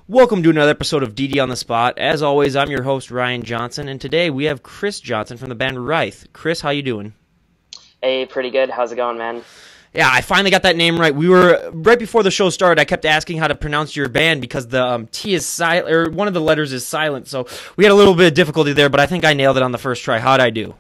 Welcome to another episode of DD on the Spot. As always, I'm your host, Ryan Johnson, and today we have Chris Johnson from the band Writhe. Chris, how you doing? Hey, pretty good. How's it going, man? Yeah, I finally got that name right. We were right before the show started. I kept asking how to pronounce your band because the T is silent, or one of the letters is silent. So we had a little bit of difficulty there, but I think I nailed it on the first try. How'd I do?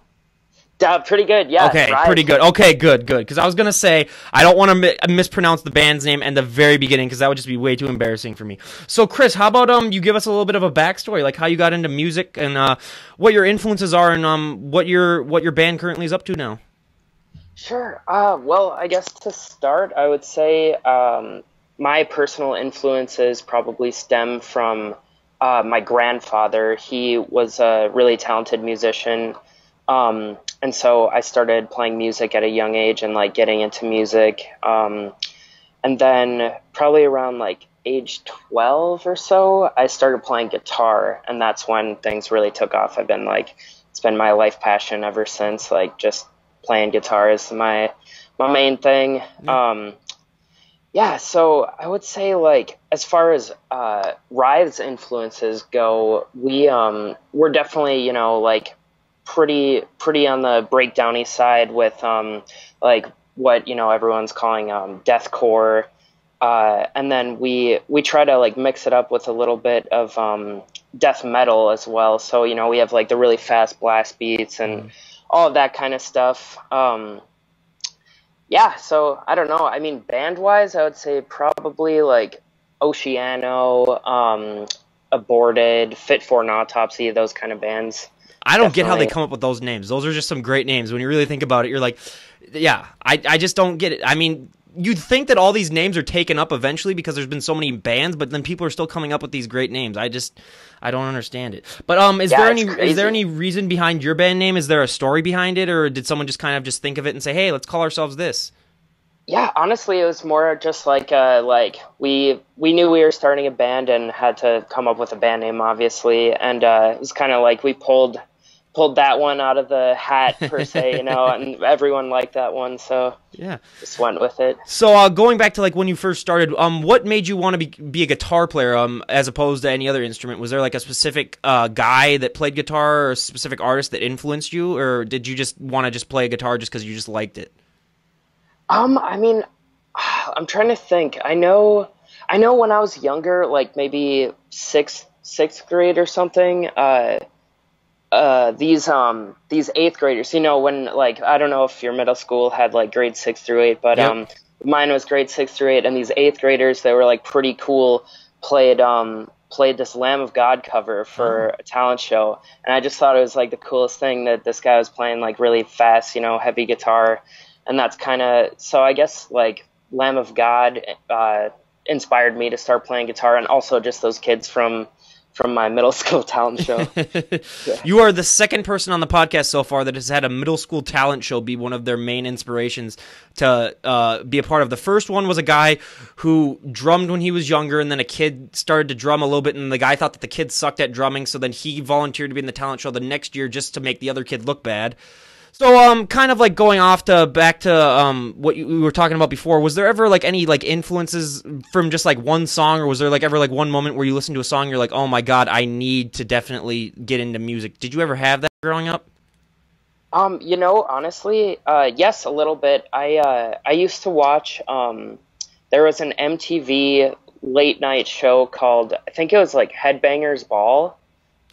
Pretty good, yeah. Okay, Right. pretty good. Okay, good. Because I was going to say, I don't want to mispronounce the band's name in the very beginning because that would just be way too embarrassing for me. So, Chris, how about you give us a little bit of a backstory, like how you got into music and what your influences are and what your band currently is up to now? Sure. Well, I guess to start, I would say my personal influences probably stem from my grandfather. He was a really talented musician. And so I started playing music at a young age and like getting into music. And then probably around like age 12 or so, I started playing guitar, and that's when things really took off. It's been my life passion ever since, like just playing guitar is my main thing. So I would say, like, as far as Writhe's influences go, we're definitely, like pretty on the breakdowny side with like what everyone's calling deathcore, and then we try to like mix it up with a little bit of death metal as well. So we have like the really fast blast beats and all of that kind of stuff. So I don't know. I mean, band wise, I would say probably like Oceano, Aborted, Fit for an Autopsy, those kind of bands. I don't get how they come up with those names. Those are just some great names. When you really think about it, you're like, yeah, I just don't get it. I mean, you'd think that all these names are taken up eventually because there's been so many bands, but then people are still coming up with these great names. I don't understand it. But is there any reason behind your band name? Is there a story behind it, or did someone just kind of just think of it and say, hey, let's call ourselves this? Yeah, honestly, it was more just like we knew we were starting a band and had to come up with a band name, obviously, and it was kind of like we pulled that one out of the hat per se, and everyone liked that one, so yeah, just went with it. So going back to like when you first started, what made you want to be a guitar player as opposed to any other instrument? Was there like a specific guy that played guitar or a specific artist that influenced you, or did you just want to just play a guitar just because you just liked it? I mean, I'm trying to think. I know when I was younger, like maybe sixth grade or something, these eighth graders, when like, I don't know if your middle school had like grade 6 through 8, but yep. Mine was grade 6 through 8, and these eighth graders, they were like pretty cool, played this Lamb of God cover for a talent show, and I just thought it was like the coolest thing that this guy was playing like really fast, heavy guitar. And that's kind of, so I guess like Lamb of God inspired me to start playing guitar, and also just those kids from my middle school talent show. Yeah. You are the second person on the podcast so far that has had a middle school talent show be one of their main inspirations to be a part of. The first one was a guy who drummed when he was younger, and then a kid started to drum a little bit, and the guy thought that the kid sucked at drumming, so then he volunteered to be in the talent show the next year just to make the other kid look bad. So, kind of like going back to what we were talking about before, was there ever like any like influences from just like one song, or was there like ever like one moment where you listened to a song and you're like, oh my God, I need to definitely get into music? Did you ever have that growing up? Honestly, yes, a little bit. I used to watch, there was an MTV late night show called, I think it was like Headbangers Ball.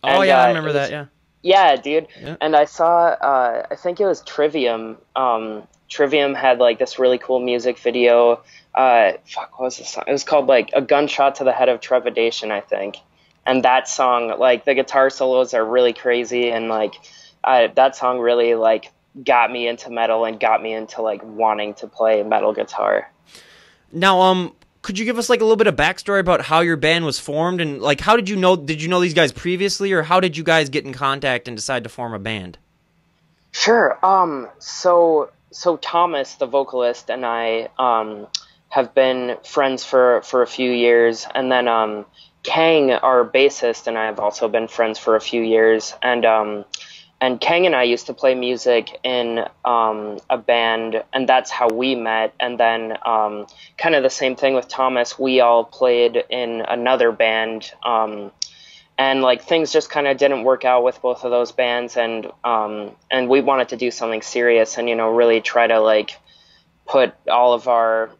Oh, yeah, I remember that, yeah. Yeah, dude. Yeah. And I saw, I think it was Trivium. Trivium had like this really cool music video. What was the song? It was called like A Gunshot to the Head of Trepidation, I think. And that song, like the guitar solos are really crazy, and like that song really like got me into metal and got me into like wanting to play metal guitar. Now, could you give us like a little bit of backstory about how your band was formed, and like how did you know these guys previously, or how did you guys get in contact and decide to form a band? Sure. So Thomas, the vocalist, and I have been friends for a few years, and then Kang, our bassist, and I have also been friends for a few years, and and Kang and I used to play music in a band, and that's how we met. And then kind of the same thing with Thomas. We all played in another band, and like things just kind of didn't work out with both of those bands, and we wanted to do something serious and really try to like put all of our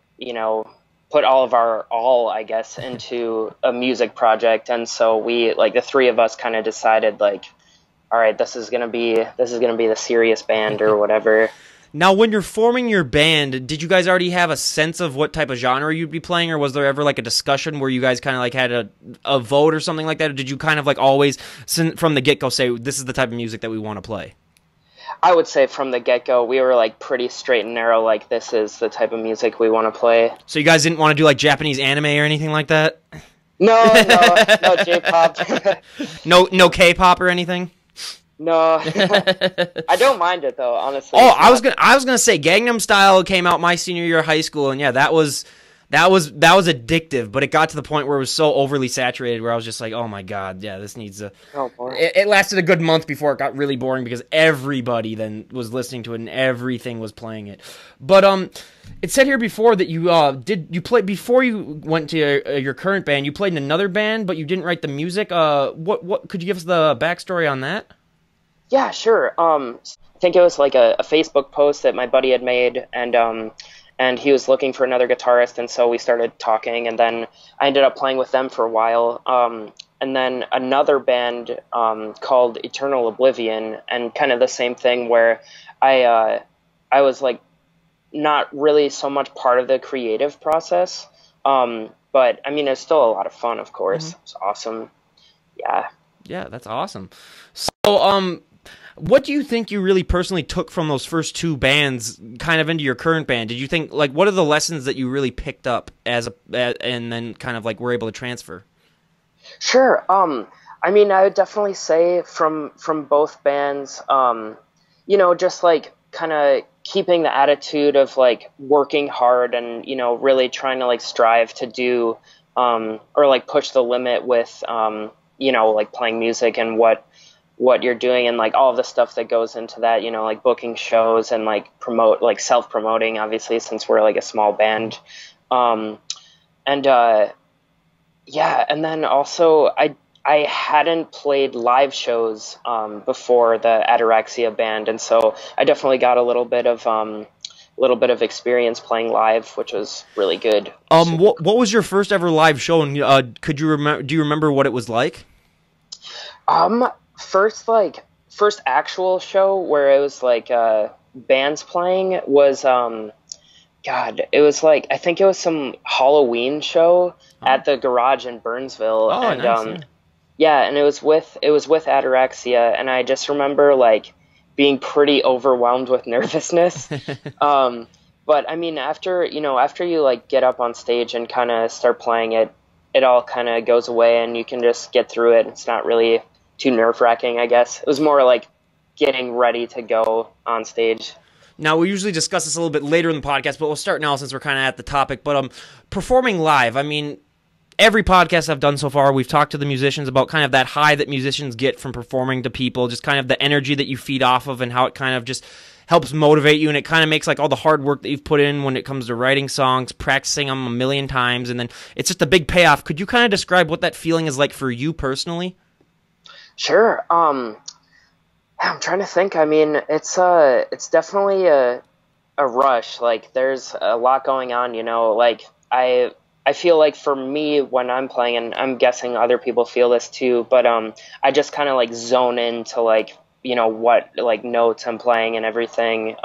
all, I guess, into a music project. And so we, like, the three of us kind of decided, like, all right, this is gonna be the serious band or whatever. Now, when you're forming your band, did you guys already have a sense of what type of genre you'd be playing, or was there ever like a discussion where you guys kind of like had a vote or something like that, or did you kind of like always from the get-go say this is the type of music that we want to play? I would say from the get-go, we were like pretty straight and narrow, like this is the type of music we want to play. So you guys didn't want to do like Japanese anime or anything like that? No, no J-pop. No K-pop or anything? No. I don't mind it though, honestly. Oh, I was gonna say Gangnam Style came out my senior year of high school, and yeah, that was addictive, but it got to the point where it was so overly saturated where I was just like, oh my god, yeah, this needs a... Oh, boy. It lasted a good month before it got really boring because everybody then was listening to it and everything was playing it. But it said here before that you play before you went to your current band, you played in another band, but you didn't write the music. What could you give us the backstory on that? Yeah, sure. I think it was like a Facebook post that my buddy had made, and he was looking for another guitarist, and so we started talking, and then I ended up playing with them for a while. And then another band called Eternal Oblivion, and kind of the same thing where I was like not really so much part of the creative process, but I mean it's still a lot of fun, of course. Mm-hmm. It's awesome. Yeah, that's awesome. So what do you think you really personally took from those first two bands kind of into your current band? Did you think, like, what are the lessons that you really picked up and then kind of like were able to transfer? Sure. I mean, I would definitely say from both bands, just like kind of keeping the attitude of like working hard and, really trying to like strive to do, or like push the limit with, like playing music and what you're doing and like all of the stuff that goes into that, like booking shows and like self-promoting, obviously, since we're like a small band. And then also I hadn't played live shows before the Ataraxia band, and so I definitely got a little bit of experience playing live, which was really good. What was your first ever live show, and do you remember what it was like? First actual show where it was like bands playing was it was like I think it was some Halloween show at the garage in Burnsville. Oh, and nice. And it was with Ataraxia, and I just remember like being pretty overwhelmed with nervousness. But I mean after you like get up on stage and kind of start playing it all kind of goes away and you can just get through it. It's not really too nerve-wracking, I guess. It was more like getting ready to go on stage. Now, we usually discuss this a little bit later in the podcast, but we'll start now since we're kind of at the topic. But performing live, I mean, every podcast I've done so far, we've talked to the musicians about kind of that high that musicians get from performing to people, just kind of the energy that you feed off of and how it kind of just helps motivate you, and it kind of makes like all the hard work that you've put in when it comes to writing songs, practicing them a million times, and then it's just a big payoff. Could you kind of describe what that feeling is like for you personally? Sure. I'm trying to think. I mean, it's definitely a rush. Like there's a lot going on, like I feel like for me when I'm playing, and I'm guessing other people feel this too, but I just kind of like zone into like, what like notes I'm playing and everything.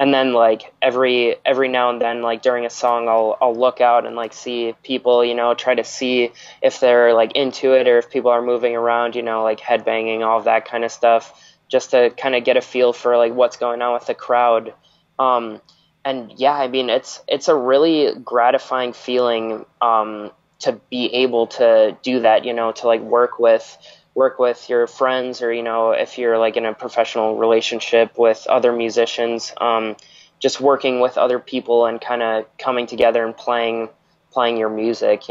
And then like every now and then, like during a song, I'll look out and like see people, try to see if they're like into it or if people are moving around, like headbanging, all of that kind of stuff, just to kind of get a feel for like what's going on with the crowd. And yeah, I mean, it's a really gratifying feeling to be able to do that, to like work with your friends, or if you're like in a professional relationship with other musicians, just working with other people and kind of coming together and playing your music,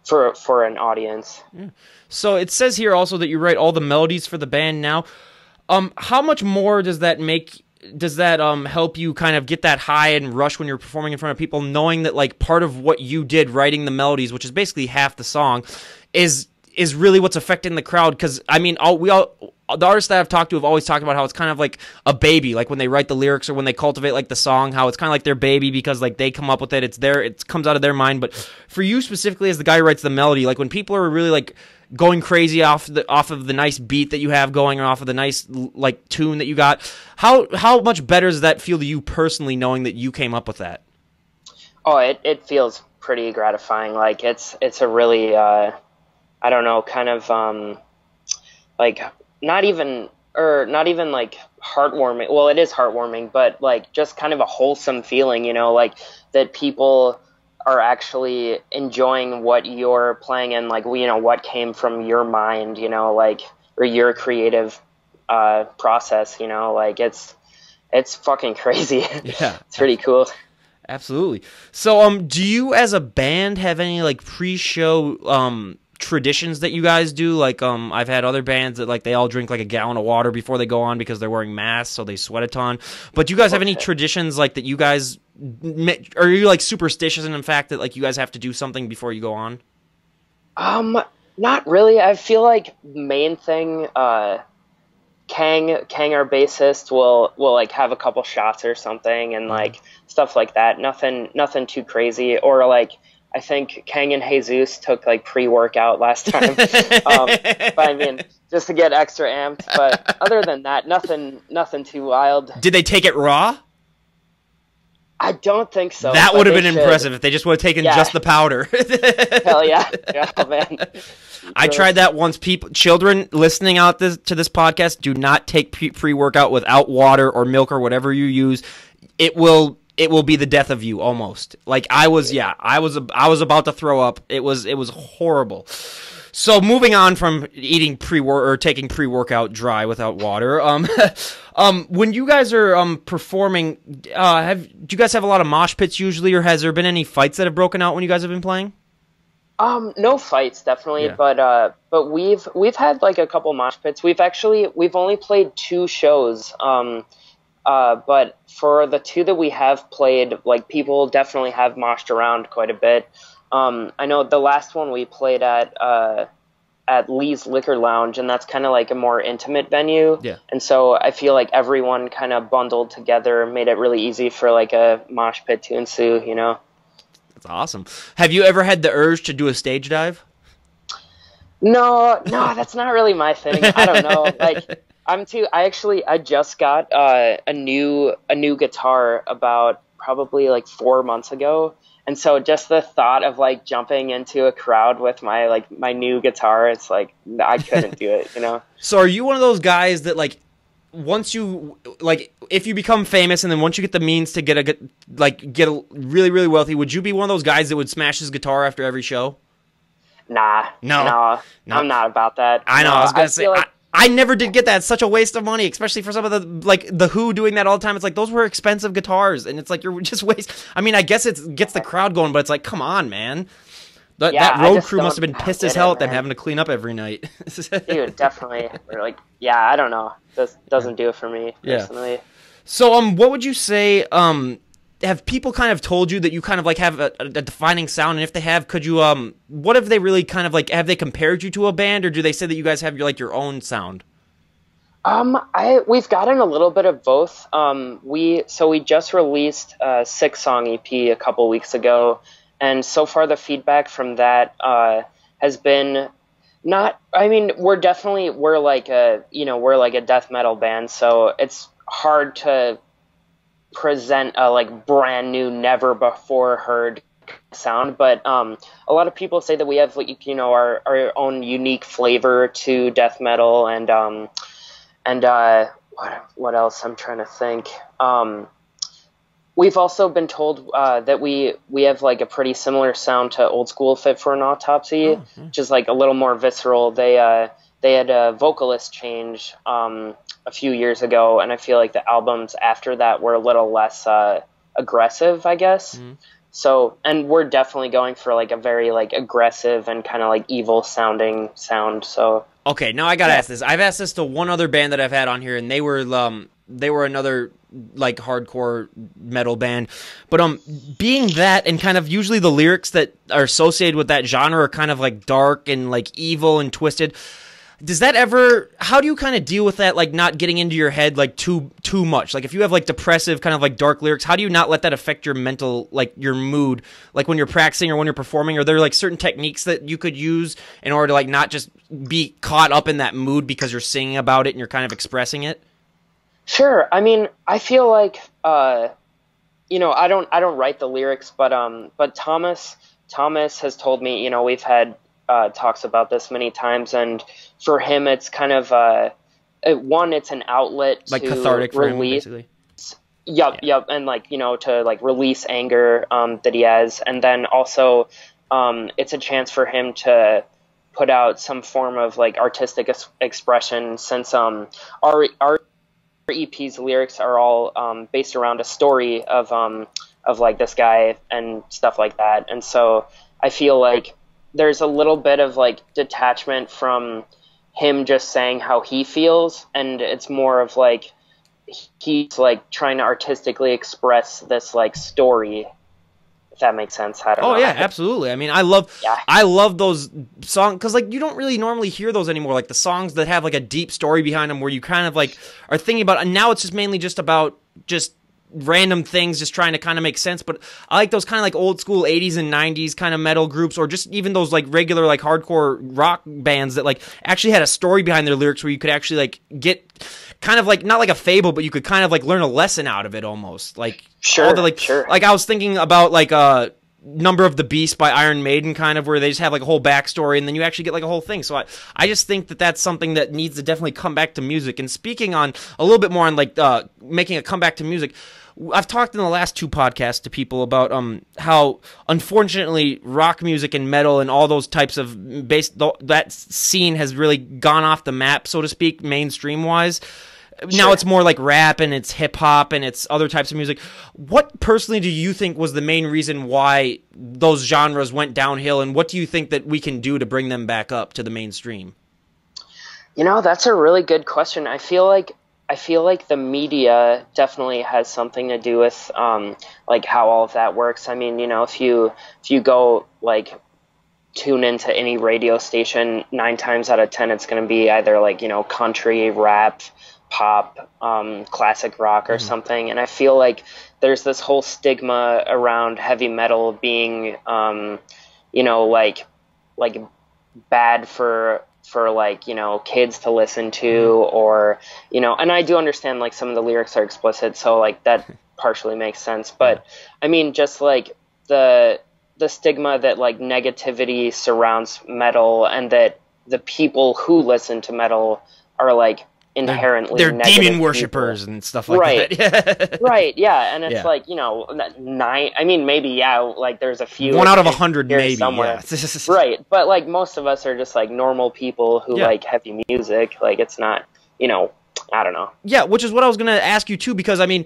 for an audience. Yeah. So it says here also that you write all the melodies for the band now. How much more does that help you kind of get that high and rush when you're performing in front of people, knowing that like part of what you did writing the melodies, which is basically half the song, is really what's affecting the crowd? Because I mean, the artists that I've talked to have always talked about how it's kind of like a baby, like when they write the lyrics or when they cultivate like the song, how it's kind of like their baby because like they come up with it, it comes out of their mind. But for you specifically, as the guy who writes the melody, like when people are really like going crazy off of the nice beat that you have going, or off of the nice like tune that you got, how much better does that feel to you personally, knowing that you came up with that? Oh, it feels pretty gratifying. Like it's a really I don't know, kind of like not even like heartwarming. Well, it is heartwarming, but like just kind of a wholesome feeling, you know, like that people are actually enjoying what you're playing and like, you know, what came from your mind, you know, like, or your creative process, you know, like it's fucking crazy. Yeah. It's pretty cool. Absolutely. So do you as a band have any like pre-show traditions that you guys do? Like I've had other bands that like they all drink like a gallon of water before they go on because they're wearing masks, so they sweat a ton. But do you guys have any traditions like that you guys, are you like superstitious in the fact that like you guys have to do something before you go on? Not really. I feel like main thing, Kang, our bassist, will like have a couple shots or something and like stuff like that. Nothing too crazy. Or like I think Kang and Jesus took like pre-workout last time. But I mean, just to get extra amped. But other than that, nothing too wild. Did they take it raw? I don't think so. That would have been impressive if they just would have taken just the powder. Hell yeah. Yeah, man. I tried that once. Children listening out to this podcast, do not take pre-workout without water or milk or whatever you use. It will be the death of you almost. Like I was about to throw up. It was horrible. So moving on from eating taking pre-workout dry without water, when you guys are performing, do you guys have a lot of mosh pits usually, or has there been any fights that have broken out when you guys have been playing? No fights, definitely, yeah. but we've had like a couple mosh pits. We've only played 2 shows. But for the 2 that we have played, like people definitely have moshed around quite a bit. I know the last one we played at Lee's Liquor Lounge, and that's kind of like a more intimate venue. Yeah. And so I feel like everyone kind of bundled together, made it really easy for like a mosh pit to ensue, you know? That's awesome. Have you ever had the urge to do a stage dive? No, that's not really my thing. I don't know. Like I just got a new guitar about probably like 4 months ago. And so just the thought of like jumping into a crowd with my new guitar, it's like I couldn't do it, you know. So are you one of those guys that like once you like if you become famous and then once you get the means to get a really really wealthy, would you be one of those guys that would smash his guitar after every show? Nah, no. I'm not about that. I know. No, I was gonna say. I never did get that. It's such a waste of money, especially for some of the Who doing that all the time. It's like those were expensive guitars, and it's like you're just waste. I mean, I guess it gets the crowd going, but it's like, come on, man. That road crew must have been pissed as hell at them having to clean up every night. Dude, definitely. Or like, yeah, I don't know. This doesn't do it for me personally. Yeah. So, what would you say? Have people kind of told you that you kind of like have a defining sound, and if they have, could you what have they really kind of like, have they compared you to a band, or do they say that you guys have your own sound? We've gotten a little bit of both. We just released a 6-song EP a couple weeks ago, and so far the feedback from that has been not. I mean, we're like a death metal band, so it's hard to present a like brand new, never before heard sound, but a lot of people say that we have like, you know, our own unique flavor to death metal, and what else I'm trying to think. We've also been told that we have like a pretty similar sound to Old School Fit for an Autopsy, which is like a little more visceral. They had a vocalist change a few years ago, and I feel like the albums after that were a little less aggressive, I guess. So, and we're definitely going for like a very like aggressive and kind of like evil sounding sound. So Okay, now I gotta ask this. I've asked this to one other band that I've had on here, and they were another like hardcore metal band. But being that, and kind of usually the lyrics that are associated with that genre are kind of like dark and like evil and twisted. Does that ever, how do you kind of deal with that, like not getting into your head like too much? Like if you have like depressive kind of like dark lyrics, how do you not let that affect your mental, like your mood, like when you're practicing or when you're performing? Are there like certain techniques that you could use in order to like not just be caught up in that mood because you're singing about it and you're kind of expressing it? Sure. I mean, I feel like you know, I don't write the lyrics, but Thomas has told me, you know, we've had talks about this many times, and for him it's kind of one, it's an outlet like to cathartic for him, release. basically. Yep, and like, you know, to like release anger that he has, and then also it's a chance for him to put out some form of like artistic expression, since our EP's lyrics are all based around a story of like this guy and stuff like that, and so I feel like there's a little bit of like detachment from him just saying how he feels, and it's more of like he's like trying to artistically express this like story, if that makes sense. I don't know. Oh yeah, absolutely. I mean, I love those songs, because like you don't really normally hear those anymore, like the songs that have like a deep story behind them where you kind of like are thinking about, and now it's just mainly just about just random things just trying to kind of make sense. But I like those kind of like old school 80s and 90s kind of metal groups, or just even those like regular like hardcore rock bands that like actually had a story behind their lyrics where you could actually like get kind of like, not like a fable, but you could kind of like learn a lesson out of it almost. Like Sure. Like I was thinking about like Number of the Beast by Iron Maiden, kind of, where they just have like a whole backstory and then you actually get like a whole thing. So I just think that that's something that needs to definitely come back to music. And speaking on a little bit more on like making a comeback to music, I've talked in the last 2 podcasts to people about how unfortunately rock music and metal and all those types of that scene has really gone off the map, so to speak, mainstream wise. Now it's more like rap and it's hip hop and it's other types of music. What personally do you think was the main reason why those genres went downhill, and what do you think that we can do to bring them back up to the mainstream? You know, that's a really good question. I feel like the media definitely has something to do with like how all of that works. I mean, you know, if you go like tune into any radio station, 9 times out of 10 it's going to be either like, you know, country, rap, pop, classic rock or something. And I feel like there's this whole stigma around heavy metal being you know, like bad for like, you know, kids to listen to, or, you know, and I do understand like some of the lyrics are explicit, so like that partially makes sense. But I mean, just like the stigma that like negativity surrounds metal, and that the people who listen to metal are like inherently they're demon people. Worshippers and stuff like that. Right, yeah, and it's like, you know, 9, I mean, maybe, yeah, like there's a few 1 out of 100 maybe somewhere. Yeah. Right, but like most of us are just like normal people who like heavy music. Like it's not, you know, I don't know. Yeah, which is what I was gonna ask you too, because I mean,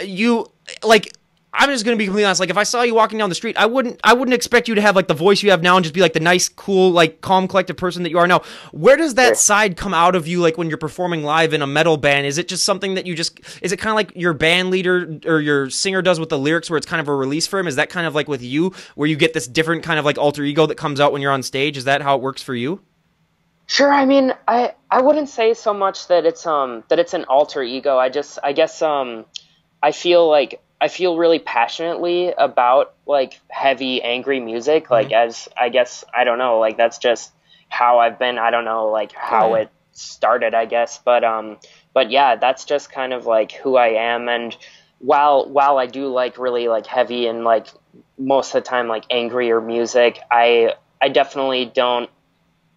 you like, I'm just gonna be completely honest. Like, if I saw you walking down the street, I wouldn't expect you to have like the voice you have now and just be like the nice, cool, like calm, collected person that you are now. Where does that side come out of you? Like when you're performing live in a metal band, is it just something that is it kind of like your band leader or your singer does with the lyrics, where it's kind of a release for him? Is that kind of like with you, where you get this different kind of like alter ego that comes out when you're on stage? Is that how it works for you? Sure. I mean, I wouldn't say so much that it's an alter ego. I guess I feel really passionately about like heavy, angry music. Like, as I guess, I don't know, like that's just how I've been. I don't know like how it started, I guess, but yeah, that's just kind of like who I am. And while I do like really like heavy and like most of the time like angrier music, I definitely don't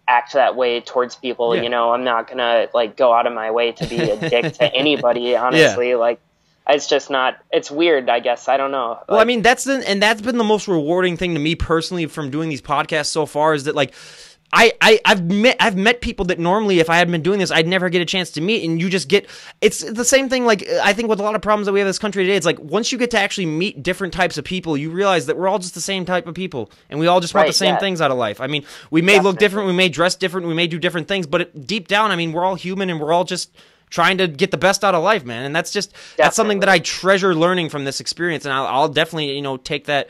act that way towards people. You know, I'm not gonna like go out of my way to be a dick to anybody, honestly. Like, it's just not, it's weird, I guess. I don't know. Well, I mean, that's been the most rewarding thing to me personally from doing these podcasts so far, is that like, I've met people that normally, if I hadn't been doing this, I'd never get a chance to meet, and you just get, it's the same thing. Like, I think with a lot of problems that we have in this country today, it's like once you get to actually meet different types of people, you realize that we're all just the same type of people, and we all just want the same things out of life. I mean, we may look different, we may dress different, we may do different things, but deep down, I mean, we're all human, and we're all just trying to get the best out of life, man. And that's that's something that I treasure learning from this experience, and I'll definitely, take that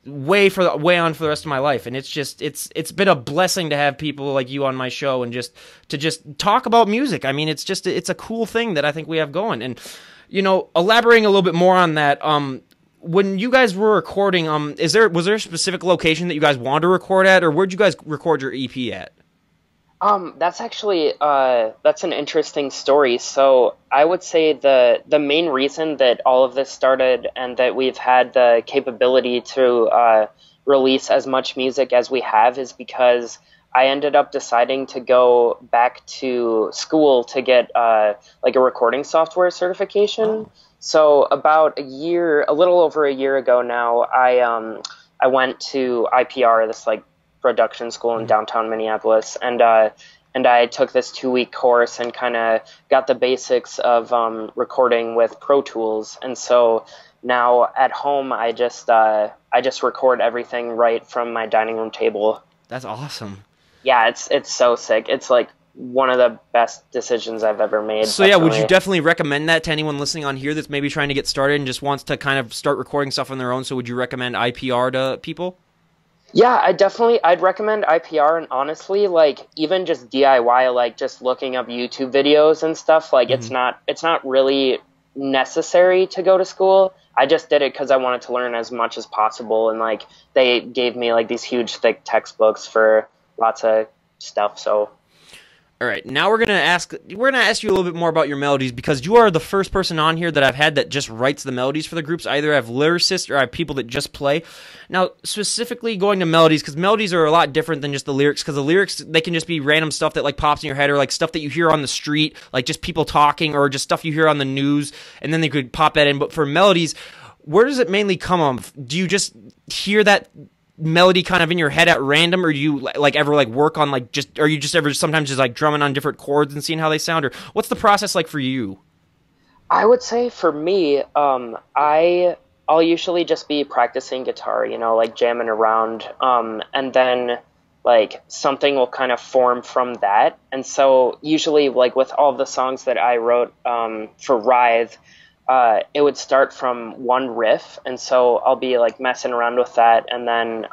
way on for the rest of my life. And it's been a blessing to have people like you on my show, and just talk about music. I mean, it's a cool thing that I think we have going. And elaborating a little bit more on that, when you guys were recording, was there a specific location that you guys wanted to record at, or where'd you guys record your EP at? That's actually that's an interesting story. So I would say the main reason that all of this started, and that we've had the capability to release as much music as we have, is because I ended up deciding to go back to school to get like a recording software certification. Oh. So about a little over a year ago now, I went to IPR, this like production school in downtown Minneapolis, and I took this 2-week course and kind of got the basics of recording with Pro Tools. And so now at home, I just record everything right from my dining room table. That's awesome. Yeah, it's so sick. It's like one of the best decisions I've ever made. So yeah, would you definitely recommend that to anyone listening on here that's maybe trying to get started and just wants to kind of start recording stuff on their own? So would you recommend IPR to people? Yeah, I'd recommend IPR, and honestly, like, even just DIY, like just looking up YouTube videos and stuff, like it's not really necessary to go to school. I just did it because I wanted to learn as much as possible, and like they gave me like these huge thick textbooks for lots of stuff. So all right, now we're gonna ask you a little bit more about your melodies, because you are the first person on here that I've had that just writes the melodies for the groups. I either have lyricists or I have people that just play. Now, specifically going to melodies, because melodies are a lot different than just the lyrics, because the lyrics, they can just be random stuff that like pops in your head, or like stuff that you hear on the street, like just people talking, or just stuff you hear on the news, and then they could pop that in. But for melodies, where does it mainly come from? Do you just hear that melody kind of in your head at random, or do you like ever like work on like just, are you just ever sometimes just like drumming on different chords and seeing how they sound, or what's the process like for you? I would say for me, I'll usually just be practicing guitar, like jamming around, and then like something will kind of form from that. And so usually like with all the songs that I wrote for Writhe, it would start from one riff, and so I'll be like messing around with that, and then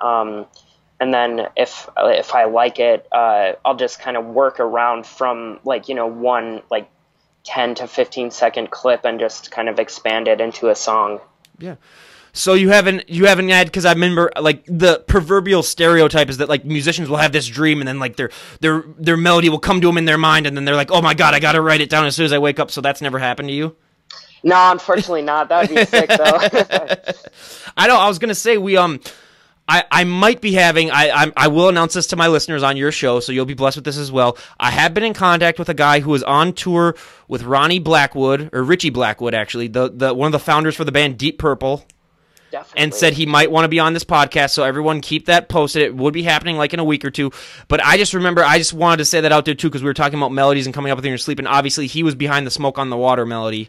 if I like it, I'll just kind of work around from like one like 10 to 15 second clip and just kind of expand it into a song. Yeah. So you haven't had, because I remember like the proverbial stereotype is that like musicians will have this dream, and then like their melody will come to them in their mind, and then they're like, oh my god, I gotta write it down as soon as I wake up. So that's never happened to you? No, unfortunately not. That would be sick, though. I know. I was gonna say I might be having. I will announce this to my listeners on your show, so you'll be blessed with this as well. I have been in contact with a guy who is on tour with Ronnie Blackwood, or Richie Blackwood, actually, the one of the founders for the band Deep Purple. Definitely. And said he might want to be on this podcast, so everyone keep that posted. It would be happening like in a week or two. But I just wanted to say that out there too, because we were talking about melodies and coming up with it in your sleep, and obviously he was behind the Smoke on the Water melody.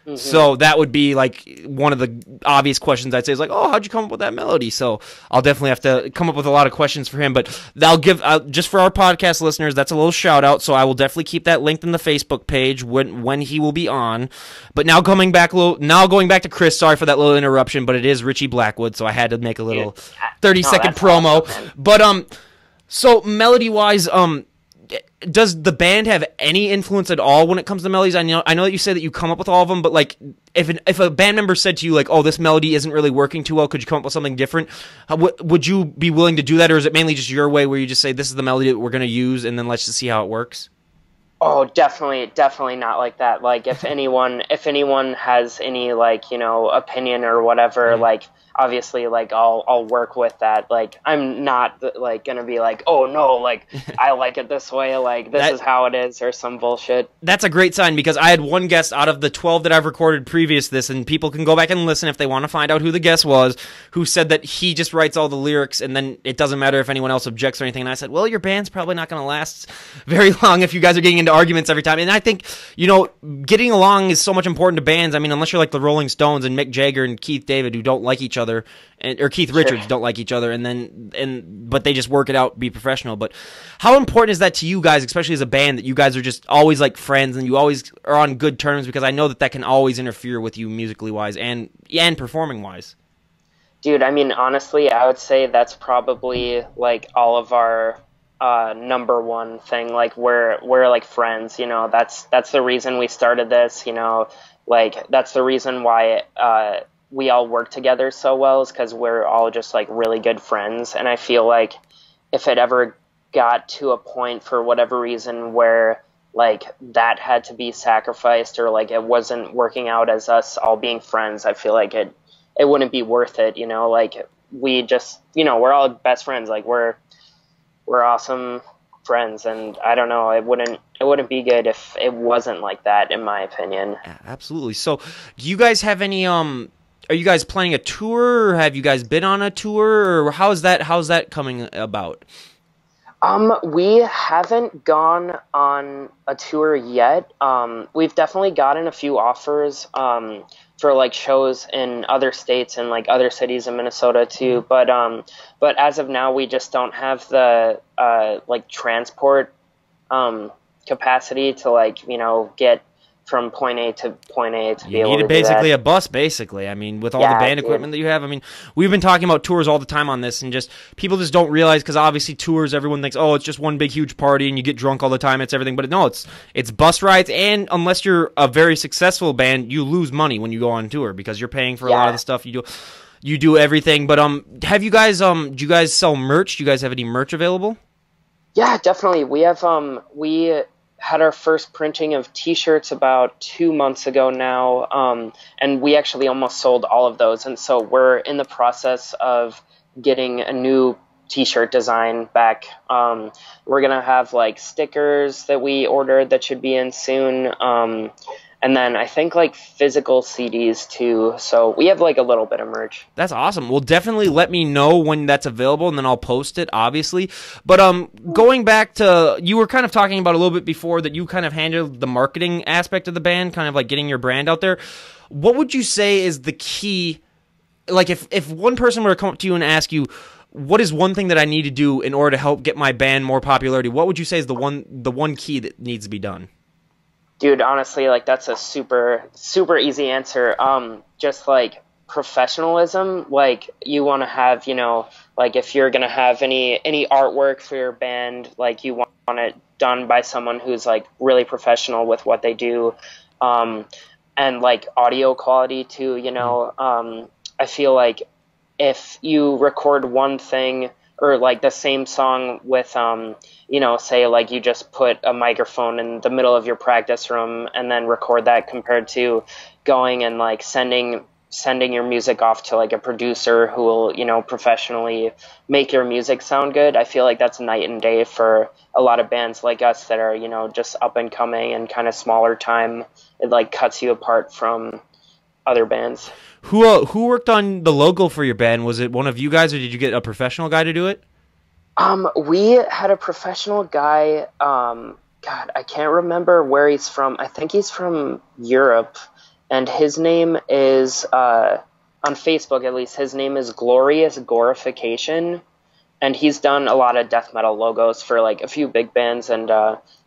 Mm-hmm. So that would be like one of the obvious questions I'd say is like, oh, how'd you come up with that melody? So I'll definitely have to come up with a lot of questions for him, but I'll give just for our podcast listeners, that's a little shout out. So I will definitely keep that linked in the Facebook page when he will be on. But now going back to Chris, sorry for that little interruption, but it is Richie Blackwood, so I had to make a little 30-second promo. Awesome, but so melody wise, does the band have any influence at all when it comes to melodies? I know that you say that you come up with all of them, but like if a band member said to you like, "Oh, this melody isn't really working too well. Could you come up with something different?" Would you be willing to do that, or is it mainly just your way where you just say, "This is the melody that we're going to use, and then let's just see how it works"? Oh, definitely not like that. Like if anyone has any like opinion or whatever, like obviously, like, I'll work with that. Like, I'm not like gonna be like, oh no, like I like it this way, like this That is how it is, or some bullshit. that's a great sign, because I had one guest out of the 12 that I've recorded previous to this, and people can go back and listen if they want to find out who the guest was, who said that he just writes all the lyrics and then it doesn't matter if anyone else objects or anything. And I said, well, your band's probably not going to last very long if you guys are getting into arguments every time. And I think, getting along is so much important to bands. I mean, unless you're like the Rolling Stones and Mick Jagger and Keith David, who don't like each other, or Keith Richards don't like each other, but they just work it out, be professional. But how important is that to you guys, especially as a band, that you guys are just always like friends and you always are on good terms? Because I know that can always interfere with you musically wise and performing wise. Dude, I mean, honestly, I would say that's probably like all of our number one thing. Like, we're like friends, that's the reason we started this, like that's the reason why we all work together so well, is because we're all just like really good friends. And I feel like if it ever got to a point for whatever reason where like that had to be sacrificed, or like it wasn't working out as us all being friends, I feel like it wouldn't be worth it. Like, we just, we're all best friends. Like, we're awesome friends, and I don't know, it wouldn't be good if it wasn't like that, in my opinion. Yeah, absolutely. So do you guys have any are you guys planning a tour, or have you guys been on a tour, or how's that coming about? We haven't gone on a tour yet. We've definitely gotten a few offers for like shows in other states and like other cities in Minnesota too. But as of now, we just don't have the like transport capacity to like, get from point A to point A to be able to do that. Basically a bus, basically. I mean, with all the band equipment that you have. I mean, we've been talking about tours all the time on this, and just people just don't realize, because obviously tours, everyone thinks, oh, it's just one big huge party and you get drunk all the time, it's everything. But no, it's bus rides, and unless you're a very successful band, you lose money when you go on tour, because you're paying for a lot of the stuff you do. You do everything. But have you guys do you guys sell merch? Do you guys have any merch available? Yeah, definitely. We have we had our first printing of t-shirts about 2 months ago now, and we actually almost sold all of those, and so we're in the process of getting a new t-shirt design back. We're gonna have like stickers that we ordered that should be in soon, and then I think like physical CDs too. So we have like a little bit of merch. That's awesome. Well, definitely let me know when that's available, and then I'll post it, obviously. But going back to, you were kind of talking about a little bit before that you kind of handled the marketing aspect of the band, kind of like getting your brand out there. What would you say is the key? Like, if one person were to come up to you and ask you, what is one thing that I need to do in order to help get my band more popularity, what would you say is the one key that needs to be done? Dude, honestly, like, that's a super, super easy answer. Just like professionalism. Like, you want to have, like, if you're going to have any artwork for your band, like, you want it done by someone who's like really professional with what they do. And like audio quality too, I feel like if you record one thing, or like the same song with, say like you just put a microphone in the middle of your practice room and then record that, compared to going and like sending your music off to like a producer who will, professionally make your music sound good. I feel like that's night and day for a lot of bands like us that are, just up and coming and kind of smaller time. It like cuts you apart from other bands. Who worked on the logo for your band? Was it one of you guys, or did you get a professional guy to do it? We had a professional guy. God, I can't remember where he's from. I think he's from Europe, and his name is, on Facebook at least, his name is Glorious Gorification, and he's done a lot of death metal logos for like a few big bands and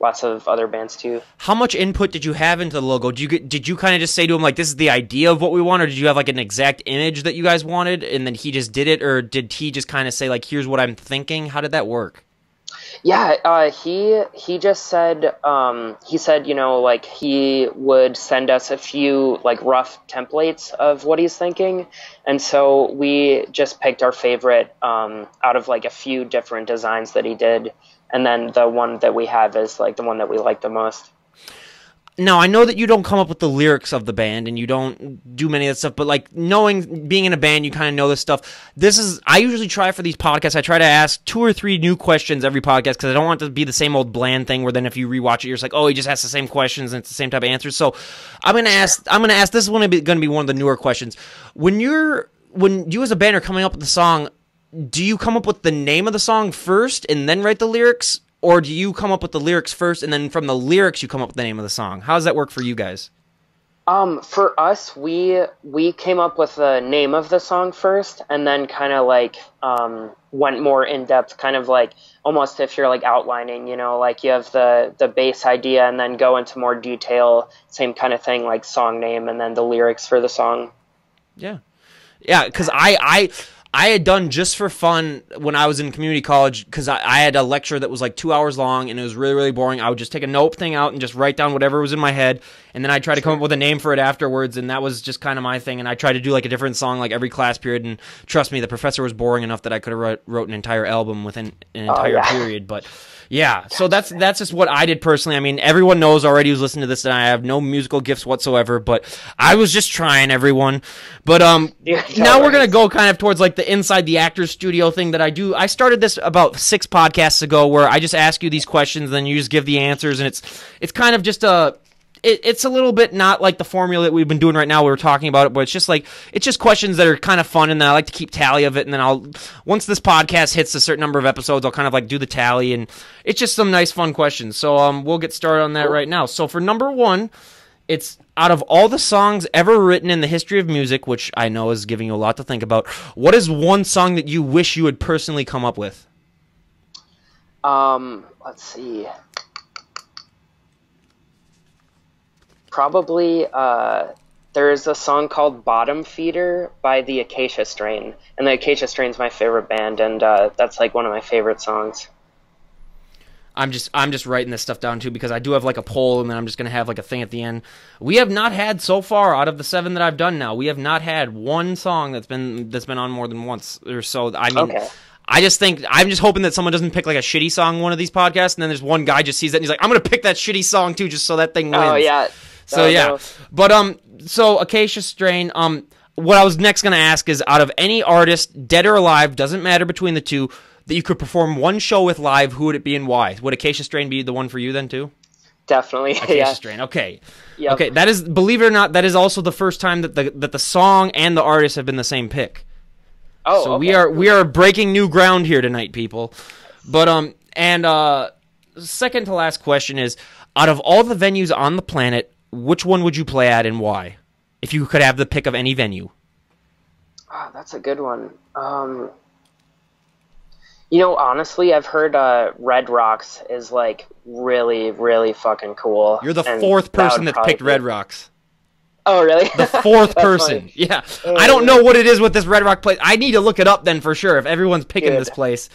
lots of other bands too. How much input did you have into the logo? Did you kind of just say to him like, this is the idea of what we want, or did you have like an exact image that you guys wanted and then he just did it, or did he just kind of say like, here's what I'm thinking? How did that work? Yeah, he just said, like he would send us a few like rough templates of what he's thinking, and so we just picked our favorite out of like a few different designs that he did, and then the one that we have is like the one that we like the most. Now, I know that you don't come up with the lyrics of the band and you don't do many of that stuff, but like being in a band, you kind of know this stuff. I usually try for these podcasts, I try to ask 2 or 3 new questions every podcast because I don't want it to be the same old bland thing where then if you rewatch it, you're just like, oh, he just asks the same questions and it's the same type of answers. So I'm going to ask, this is going to be one of the newer questions. When you as a band are coming up with the song, do you come up with the name of the song first and then write the lyrics? Or do you come up with the lyrics first, and then from the lyrics you come up with the name of the song? How does that work for you guys? For us, we came up with the name of the song first, and then kind of like went more in depth, kind of like almost if you're like outlining, you know, like you have the base idea, and then go into more detail, same kind of thing, like song name, and then the lyrics for the song. Yeah, because I had done just for fun when I was in community college because I had a lecture that was like 2 hours long and it was really, really boring. I would just take a note thing out and just write down whatever was in my head, and then I'd try to come up with a name for it afterwards, and that was just kind of my thing. And I tried to do like a different song like every class period, and trust me, the professor was boring enough that I could have wrote an entire album within an entire period. But yeah, so that's just what I did personally. I mean, everyone knows already who's listening to this that I have no musical gifts whatsoever, but I was just trying, everyone. But now we're gonna go kind of towards like the inside the actor's studio thing that I do. I started this about 6 podcasts ago where I just ask you these questions, then you just give the answers, and it's kind of just it's a little bit not like the formula that we've been doing right now. We were talking about it, but it's just questions that are kind of fun, and then I like to keep tally of it. And then once this podcast hits a certain number of episodes, I'll kind of like do the tally, and it's just some nice fun questions. So we'll get started on that right now. So for number 1, it's out of all the songs ever written in the history of music, which I know is giving you a lot to think about. What is one song that you wish you had personally come up with? Let's see. Probably, there's a song called Bottom Feeder by the Acacia Strain, and the Acacia Strain's my favorite band, and that's like one of my favorite songs. I'm just writing this stuff down too because I do have like a poll, and then I'm just gonna have like a thing at the end. We have not had so far out of the 7 that I've done now. We have not had one song that's been on more than once or so. I mean, okay. I'm just hoping that someone doesn't pick like a shitty song one of these podcasts, and then there's one guy just sees it and he's like, I'm gonna pick that shitty song too, just so that thing wins. Oh yeah. So yeah, no. But so Acacia Strain. What I was next gonna ask is, out of any artist, dead or alive, doesn't matter between the two, that you could perform one show with live, who would it be and why? Would Acacia Strain be the one for you then too? Definitely. Acacia Strain. Okay. Yep. Okay. That is, believe it or not, that is also the first time that the song and the artist have been the same pick. Oh. So okay. we are breaking new ground here tonight, people. But second to last question is, out of all the venues on the planet, which one would you play at and why? If you could have the pick of any venue. Oh, that's a good one. You know, honestly, I've heard Red Rocks is like really, really fucking cool. You're the 4th person that's picked Red Rocks. Oh, really? The 4th person. Funny. Yeah. I don't know what it is with this Red Rock place. I need to look it up then for sure if everyone's picking this place.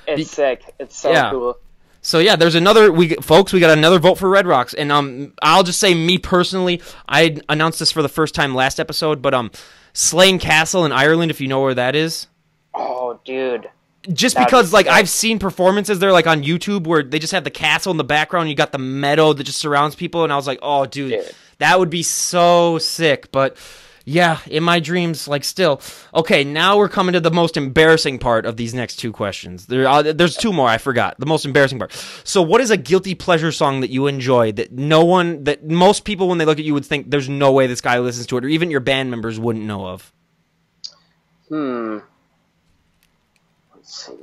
It's sick. It's so cool. So yeah, there's another we got another vote for Red Rocks, and I'll just say, me personally, I announced this for the first time last episode, but Slane Castle in Ireland, if you know where that is. Oh, dude. Just because like I've seen performances there like on YouTube where they just have the castle in the background, you got the meadow that just surrounds people, and I was like, "Oh, dude. That would be so sick." But yeah, in my dreams, like, still. Okay, now we're coming to the most embarrassing part of these next 2 questions. There's 2 more, I forgot. The most embarrassing part. So what is a guilty pleasure song that you enjoy that most people, when they look at you, would think there's no way this guy listens to it, or even your band members wouldn't know of? Let's see.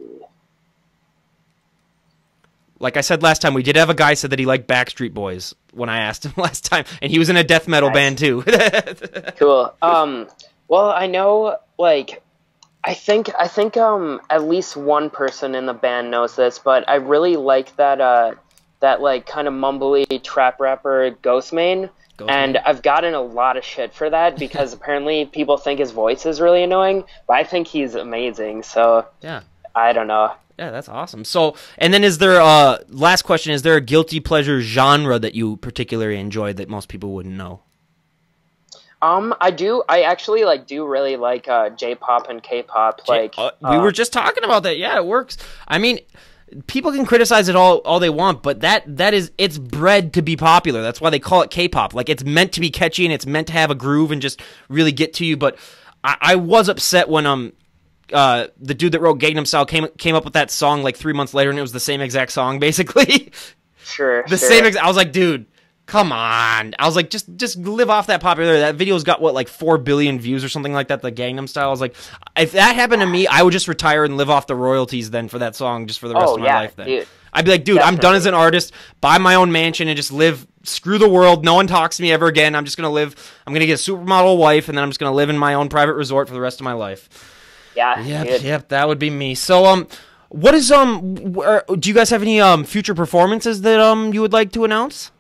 Like I said last time, we did have a guy said that he liked Backstreet Boys when I asked him last time, and he was in a death metal band too. Cool. Well, I know, like, I think at least one person in the band knows this, but I really like that like kind of mumbly trap rapper Ghostmane. And I've gotten a lot of shit for that because apparently people think his voice is really annoying, but I think he's amazing. So yeah, I don't know. Yeah, that's awesome. So, and then is there last question, is there a guilty pleasure genre that you particularly enjoy that most people wouldn't know? I actually do really like J-pop and K-pop. We were just talking about that. Yeah, it works. I mean, people can criticize it all they want, but that is, it's bred to be popular. That's why they call it K-pop. Like, it's meant to be catchy and it's meant to have a groove and just really get to you. But I was upset when the dude that wrote Gangnam Style came up with that song like 3 months later, and it was the same exact song basically. Sure. Same exact. I was like, dude, come on. I was like, just live off that popularity. That video's got what, like 4 billion views or something like that, the Gangnam Style. I was like, if that happened to me, I would just retire and live off the royalties then for that song just for the rest of my life then. Dude. I'd be like, dude, Definitely. I'm done as an artist, buy my own mansion and just live, screw the world, no one talks to me ever again. I'm just going to live, I'm going to get a supermodel wife, and then I'm just going to live in my own private resort for the rest of my life. Yeah. Yep, that would be me. So, what is, do you guys have any, future performances that, you would like to announce?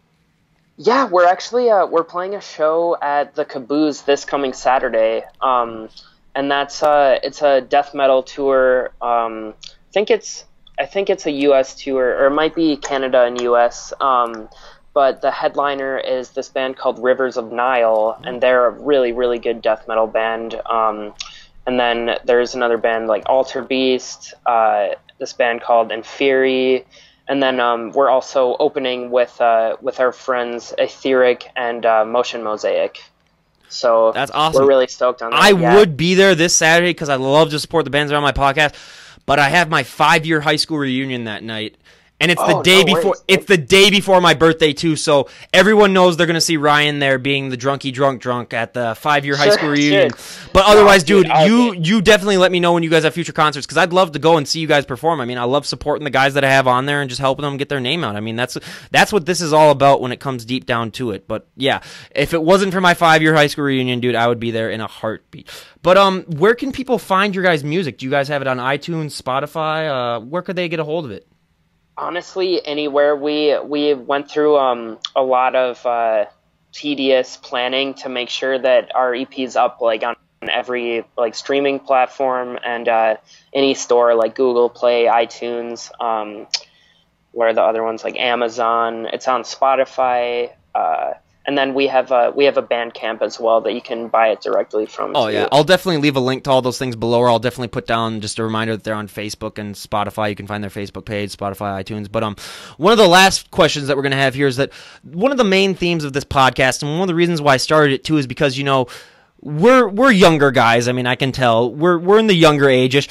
Yeah, we're actually we're playing a show at the Caboose this coming Saturday, and that's it's a death metal tour. I think it's a U.S. tour, or it might be Canada and U.S. But the headliner is this band called Rivers of Nile, and they're a really, really good death metal band. And then there's another band like Alter Beast, this band called Inferi. And then we're also opening with our friends Etheric and Motion Mosaic. So that's awesome. We're really stoked on that. I would be there this Saturday because I love to support the bands that are on my podcast. But I have my 5-year high school reunion that night. And it's the day before. It's the day before my birthday too, so everyone knows they're gonna see Ryan there being the drunky drunk at the 5-year high school reunion. But otherwise, dude, you definitely let me know when you guys have future concerts, because I'd love to go and see you guys perform. I mean, I love supporting the guys that I have on there and just helping them get their name out. I mean, that's what this is all about when it comes deep down to it. But yeah, if it wasn't for my 5-year high school reunion, dude, I would be there in a heartbeat. But where can people find your guys' music? Do you guys have it on iTunes, Spotify? Where could they get a hold of it? Honestly, anywhere. We went through a lot of tedious planning to make sure that our EP's up like on every like streaming platform and any store like Google Play, iTunes. What are the other ones, like Amazon? It's on Spotify. And then we have a Bandcamp as well that you can buy it directly from. Oh, yeah. I'll definitely leave a link to all those things below, or I'll definitely put down just a reminder that they're on Facebook and Spotify. You can find their Facebook page, Spotify, iTunes. But one of the last questions that we're going to have here is that one of the main themes of this podcast, and one of the reasons why I started it too, is because, you know, we're younger guys. I mean, I can tell. We're in the younger age-ish.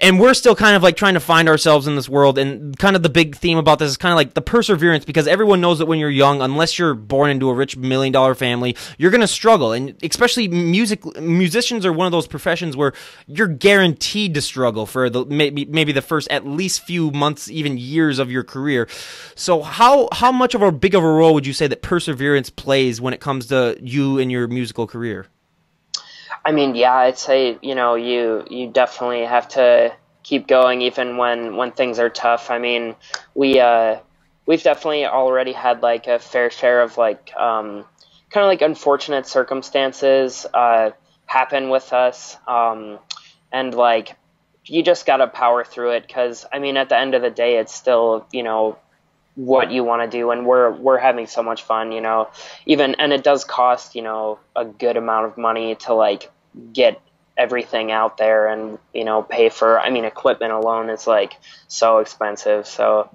And we're still kind of like trying to find ourselves in this world, and kind of the big theme about this is kind of like the perseverance, because everyone knows that when you're young, unless you're born into a rich $1 million family, you're going to struggle. And especially musicians are one of those professions where you're guaranteed to struggle for maybe the first at least few months, even years of your career. So how much of a big of a role would you say that perseverance plays when it comes to you and your musical career? I mean, yeah, I'd say, you know, you definitely have to keep going even when things are tough. I mean, we've definitely already had like a fair share of like kind of like unfortunate circumstances happen with us, and like you just gotta power through it, because I mean, at the end of the day, it's still, you know, what you want to do, and we're having so much fun, you know, and it does cost, you know, a good amount of money to like get everything out there and, you know, pay for, I mean, equipment alone is like so expensive. So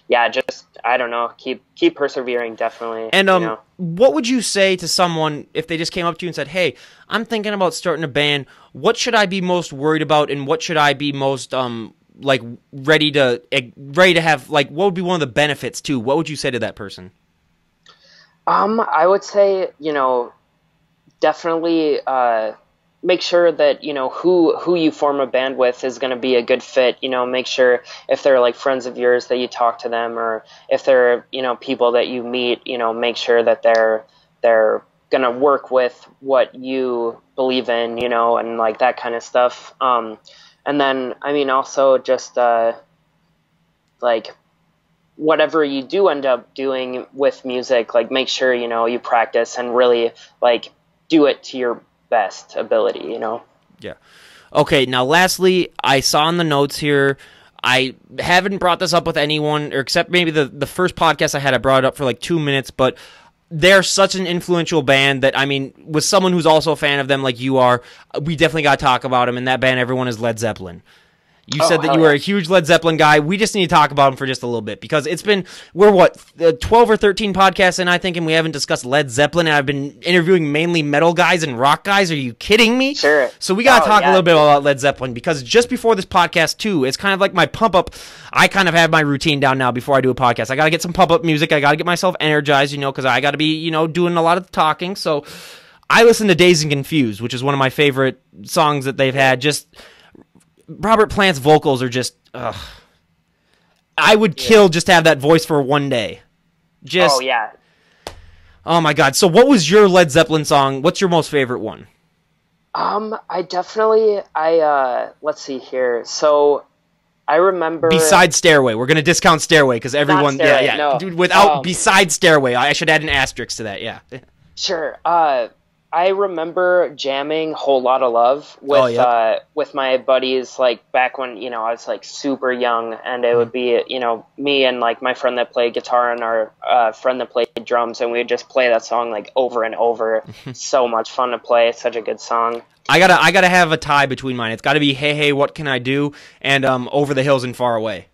yeah, just, I don't know, keep persevering, definitely. And you know? What would you say to someone if they just came up to you and said, hey, I'm thinking about starting a band, what should I be most worried about, and what should I be most like ready to have, like, what would be one of the benefits too? What would you say to that person? I would say, you know, definitely make sure that, you know, who you form a band with is going to be a good fit. You know, make sure if they're like friends of yours that you talk to them, or if they're, you know, people that you meet, you know, make sure that they're going to work with what you believe in, you know, and like that kind of stuff. And then, I mean, also just, like, whatever you do end up doing with music, like, make sure, you know, you practice and really, like, do it to your best ability, you know? Yeah. Okay, now, lastly, I saw in the notes here, I haven't brought this up with anyone, or except maybe the first podcast I had, I brought it up for, like, 2 minutes, but they're such an influential band that, I mean, with someone who's also a fan of them like you are, we definitely got to talk about them. And that band, everyone, is Led Zeppelin. You said that you were a huge Led Zeppelin guy. We just need to talk about him for just a little bit because we're 12 or 13 podcasts in, I think, and we haven't discussed Led Zeppelin, and I've been interviewing mainly metal guys and rock guys. Are you kidding me? Sure. So we got to talk a little bit about Led Zeppelin because just before this podcast, too, it's kind of like my pump up. I kind of have my routine down now before I do a podcast. I got to get some pump up music. I got to get myself energized, because I got to be, doing a lot of talking. So I listen to Dazed and Confused, which is one of my favorite songs that they've had. Just Robert Plant's vocals are just, I would kill just to have that voice for one day. Oh, yeah. Oh, my God. So what was your Led Zeppelin song? What's your most favorite one? Let's see here. So I remember... Besides Stairway. We're going to discount Stairway because everyone... Stairway, no. Dude, besides Stairway, I should add an asterisk to that, yeah. Sure. I remember jamming Whole Lotta Love with my buddies, like back when, I was like super young, and it would be, me and like my friend that played guitar and our friend that played drums, and we would just play that song like over and over. So much fun to play. It's such a good song. I gotta have a tie between mine. It's gotta be Hey Hey What Can I Do and Over the Hills and Far Away.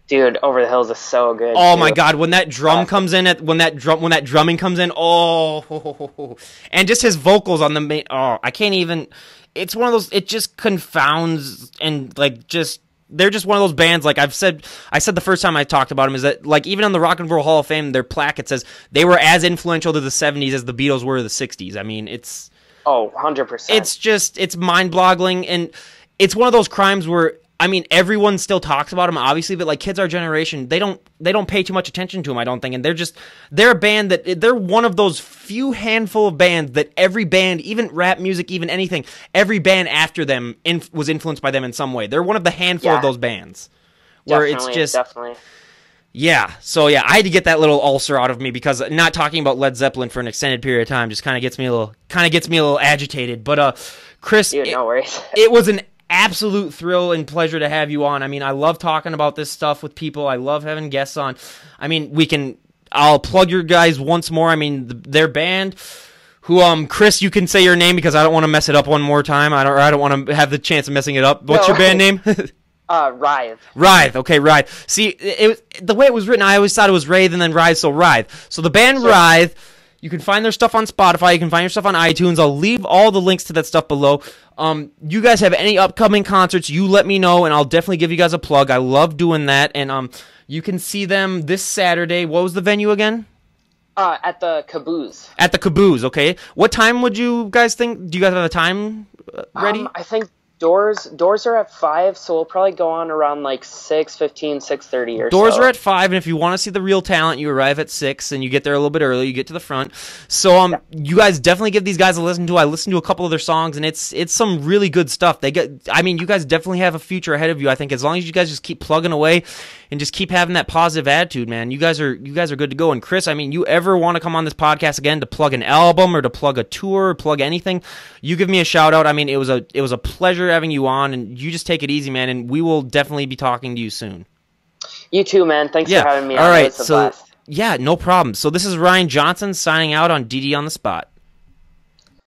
Dude, Over the Hills is so good. Oh my God, when that drum comes in, when that drumming comes in, and just his vocals on the main, I can't even. It's one of those. It just confounds and like just. They're just one of those bands. Like I said the first time I talked about them is that like even on the Rock and Roll Hall of Fame, their plaque it says they were as influential to the '70s as the Beatles were to the '60s. I mean, it's 100%. It's mind-boggling, and it's one of those crimes where. I mean, everyone still talks about them, obviously, but like kids our generation, they don't pay too much attention to them, I don't think. And they're a band they're one of those few handful of bands that every band, even rap music, even anything, every band after them was influenced by them in some way. They're one of the handful of those bands where it's just definitely. Yeah. So yeah, I had to get that little ulcer out of me because not talking about Led Zeppelin for an extended period of time just kind of gets me a little agitated. But Chris, dude, no worries. It was an absolute thrill and pleasure to have you on. I mean, I love talking about this stuff with people. I love having guests on. I mean, I'll plug your guys once more. I mean, their band, who, Chris, you can say your name because I don't want to mess it up one more time. I don't want to have the chance of messing it up. What's your band name? Writhe. Writhe. Okay, Writhe. See, the way it was written, I always thought it was Wraith and then Writhe, so Writhe. So the band Writhe, you can find their stuff on Spotify. You can find your stuff on iTunes. I'll leave all the links to that stuff below. You guys have any upcoming concerts, you let me know, and I'll definitely give you guys a plug. I love doing that. And you can see them this Saturday. What was the venue again? At the Caboose. At the Caboose, okay. What time would you guys think? Do you guys have a time ready? I think doors are at 5, so we'll probably go on around like 6:15, 6:30 or so. Doors are at 5, and if you want to see the real talent, you arrive at 6, and you get there a little bit early. You get to the front. So you guys definitely give these guys a listen to. I listened to a couple of their songs, and it's some really good stuff. You guys definitely have a future ahead of you. I think as long as you guys just keep plugging away and just keep having that positive attitude, man, you guys are good to go. And Chris, I mean, you ever want to come on this podcast again to plug an album or to plug a tour or plug anything, you give me a shout out. I mean, it was a pleasure having you on, and you just take it easy, man, and we will definitely be talking to you soon. You too, man. Thanks for having me on. All right, it was a blast. Yeah, no problem. So this is Ryan Johnson signing out on DD on the Spot.